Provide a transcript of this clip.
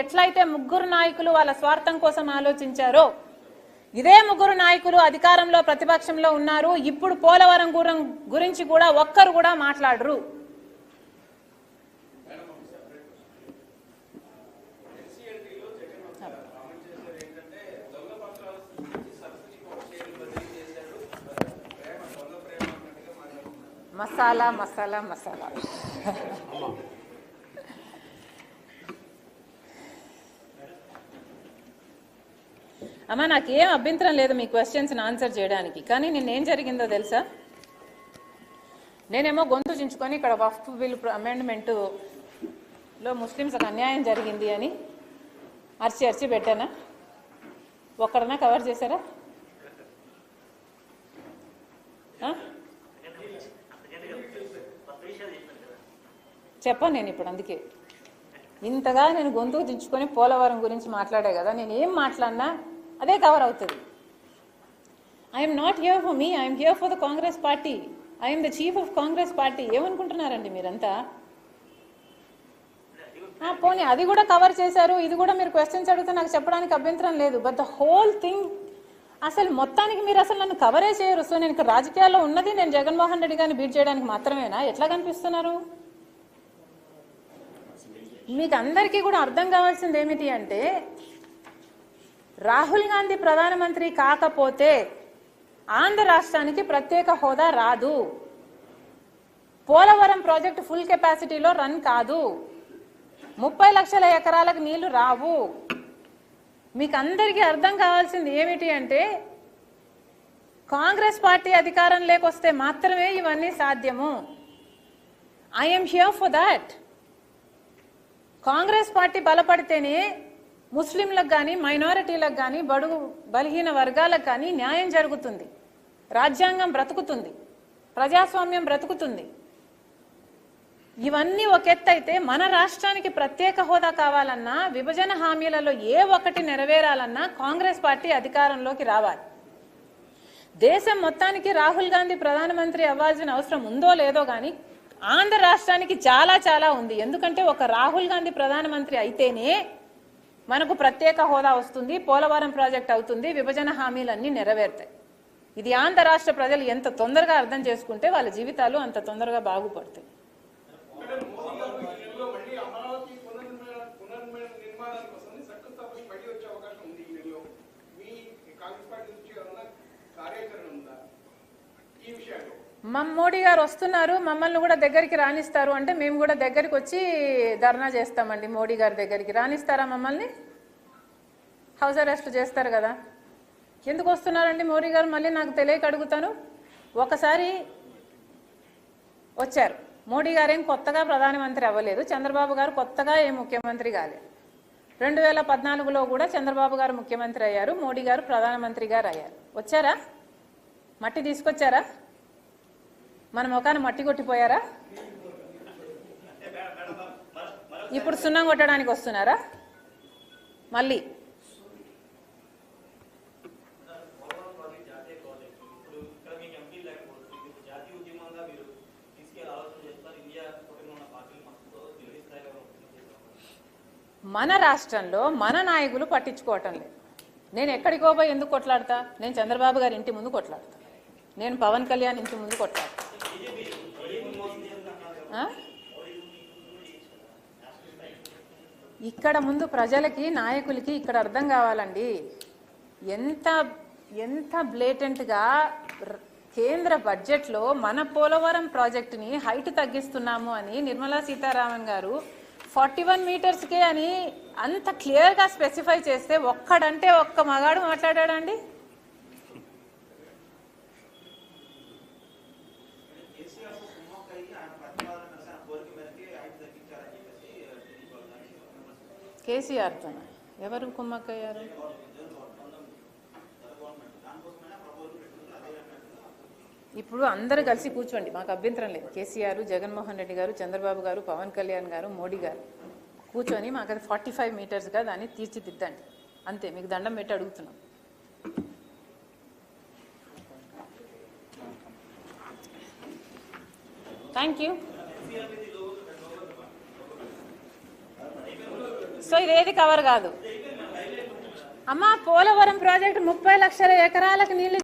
ఎట్లయితే ముగ్గురు నాయకులు వాళ్ళ స్వార్థం కోసం ఆలోచించారో ఇదే ముగ్గురు నాయకులు అధికారంలో ప్రతిపక్షంలో ఉన్నారు. ఇప్పుడు పోలవరం గురించి కూడా ఒక్కరు కూడా మాట్లాడరు. మసాలా మసాలా మసాలా అమ్మా, నాకేం అభ్యంతరం లేదు మీ క్వశ్చన్స్ని ఆన్సర్ చేయడానికి. కానీ నిన్నేం జరిగిందో తెలుసా? నేనేమో గొంతు చించుకొని ఇక్కడ వక్ఫ్ బిల్ అమెండ్మెంట్లో ముస్లిమ్స్కి అన్యాయం జరిగింది అని అరిచి పెట్టానా? ఒక్కడన్నా కవర్ చేశారా? చెప్పాను నేను ఇప్పుడు. అందుకే ఇంతగా నేను గొంతుకు దించుకొని పోలవరం గురించి మాట్లాడే కదా, నేను ఏం మాట్లాడినా అదే కవర్ అవుతుంది. I'm not here for me, I'm here for the Congress party. I'm the chief of Congress party. ఏమనుకుంటున్నారండి మీరంతా? పోనీ అది కూడా కవర్ చేశారు, ఇది కూడా మీరు క్వశ్చన్స్ అడిగితే నాకు చెప్పడానికి అభ్యంతరం లేదు. బట్ ద హోల్ థింగ్ అసలు మొత్తానికి మీరు అసలు నన్ను కవరే చేయరు. సో నేను ఇక్కడ రాజకీయాల్లో ఉన్నది నేను జగన్మోహన్ రెడ్డి గారిని బీట్ చేయడానికి మాత్రమేనా? ఎట్లా కనిపిస్తున్నారు? మీకు అందరికీ కూడా అర్థం కావాల్సింది ఏమిటి అంటే, రాహుల్ గాంధీ ప్రధానమంత్రి కాకపోతే ఆంధ్ర రాష్ట్రానికి ప్రత్యేక హోదా రాదు. పోలవరం ప్రాజెక్టు ఫుల్ కెపాసిటీలో రన్ కాదు. 30 లక్షల ఎకరాలకు నీళ్లు రావు. మీకు అందరికీ అర్థం కావాల్సింది ఏమిటి అంటే, కాంగ్రెస్ పార్టీ అధికారం లేకొస్తే మాత్రమే ఇవన్నీ సాధ్యము. I'm here for that. Congress party బలపడితేనే ముస్లింలకు కానీ మైనారిటీలకు కానీ బడుగు బలహీన వర్గాలకు కానీ న్యాయం జరుగుతుంది, రాజ్యాంగం బ్రతుకుతుంది, ప్రజాస్వామ్యం బ్రతుకుతుంది. ఇవన్నీ ఒక ఎత్తు అయితే, మన రాష్ట్రానికి ప్రత్యేక హోదా కావాలన్నా, విభజన హామీలలో ఏ ఒక్కటి నెరవేరాలన్నా కాంగ్రెస్ పార్టీ అధికారంలోకి రావాలి. దేశం మొత్తానికి రాహుల్ గాంధీ ప్రధానమంత్రి అవ్వాల్సిన అవసరం ఉందో లేదో కానీ ఆంధ్ర రాష్ట్రానికి చాలా చాలా ఉంది. ఎందుకంటే ఒక రాహుల్ గాంధీ ప్రధానమంత్రి అయితేనే మనకు ప్రత్యేక హోదా వస్తుంది, పోలవరం ప్రాజెక్ట్ అవుతుంది, విభజన హామీలన్నీ నెరవేరుతాయి. ఇది ఆంధ్ర రాష్ట్ర ప్రజలు ఎంత తొందరగా అర్థం చేసుకుంటే వాళ్ళ జీవితాలు అంత తొందరగా బాగుపడతాయి. మోడీ గారు వస్తున్నారు, మమ్మల్ని కూడా దగ్గరికి రానిస్తారు అంటే మేము కూడా దగ్గరికి వచ్చి ధర్నా చేస్తామండి. మోడీ గారి దగ్గరికి రానిస్తారా మమ్మల్ని? హౌస్ అరెస్ట్ చేస్తారు కదా. ఎందుకు వస్తున్నారండి మోడీ గారు? మళ్ళీ నాకు తెలియక అడుగుతాను. ఒకసారి వచ్చారు, మోడీ గారు ఏం కొత్తగా ప్రధానమంత్రి అవ్వలేదు, చంద్రబాబు గారు కొత్తగా ఏం ముఖ్యమంత్రి కాలేదు. 2014లో కూడా చంద్రబాబు గారు ముఖ్యమంత్రి అయ్యారు, మోడీ గారు ప్రధానమంత్రి గారు అయ్యారు. వచ్చారా? మట్టి తీసుకొచ్చారా? మన ముఖాన్ని మట్టి కొట్టిపోయారా? ఇప్పుడు సున్నం కొట్టడానికి వస్తున్నారా మళ్ళీ? మన రాష్ట్రంలో మన నాయకులు పట్టించుకోవటం లేదు. నేను ఎక్కడికో పోయి ఎందుకు కొట్లాడతా? నేను చంద్రబాబు గారి ఇంటి ముందు కొట్లాడతా, నేను పవన్ కళ్యాణ్ ఇంటి ముందు కొట్లాడతా. ఇక్కడ ముందు ప్రజలకి నాయకులకి ఇక్కడ అర్థం కావాలండి, ఎంత ఎంత బ్లేటెంట్గా కేంద్ర బడ్జెట్లో మన పోలవరం ప్రాజెక్టుని హైట్ తగ్గిస్తున్నాము అని నిర్మలా సీతారామన్ గారు 41 మీటర్స్కే అని అంత క్లియర్గా స్పెసిఫై చేస్తే ఒక్కడంటే ఒక్క మగాడు మాట్లాడాడండి? కేసీఆర్తో ఎవరు కుమ్మక్కయ్యారు? ఇప్పుడు అందరూ కలిసి కూర్చోండి, మాకు అభ్యంతరం లేదు. కేసీఆర్, జగన్మోహన్ రెడ్డి గారు, చంద్రబాబు గారు, పవన్ కళ్యాణ్ గారు, మోడీ గారు కూర్చొని మాకు అది 45 మీటర్స్గా దాన్ని తీర్చిదిద్దండి. అంతే, మీకు దండం పెట్టి అడుగుతున్నాం. Thank you. సో ఇదేది కవర్ కాదు. అమ్మా పోలవరం ప్రాజెక్టు 30 లక్షల ఎకరాలకు నీళ్లు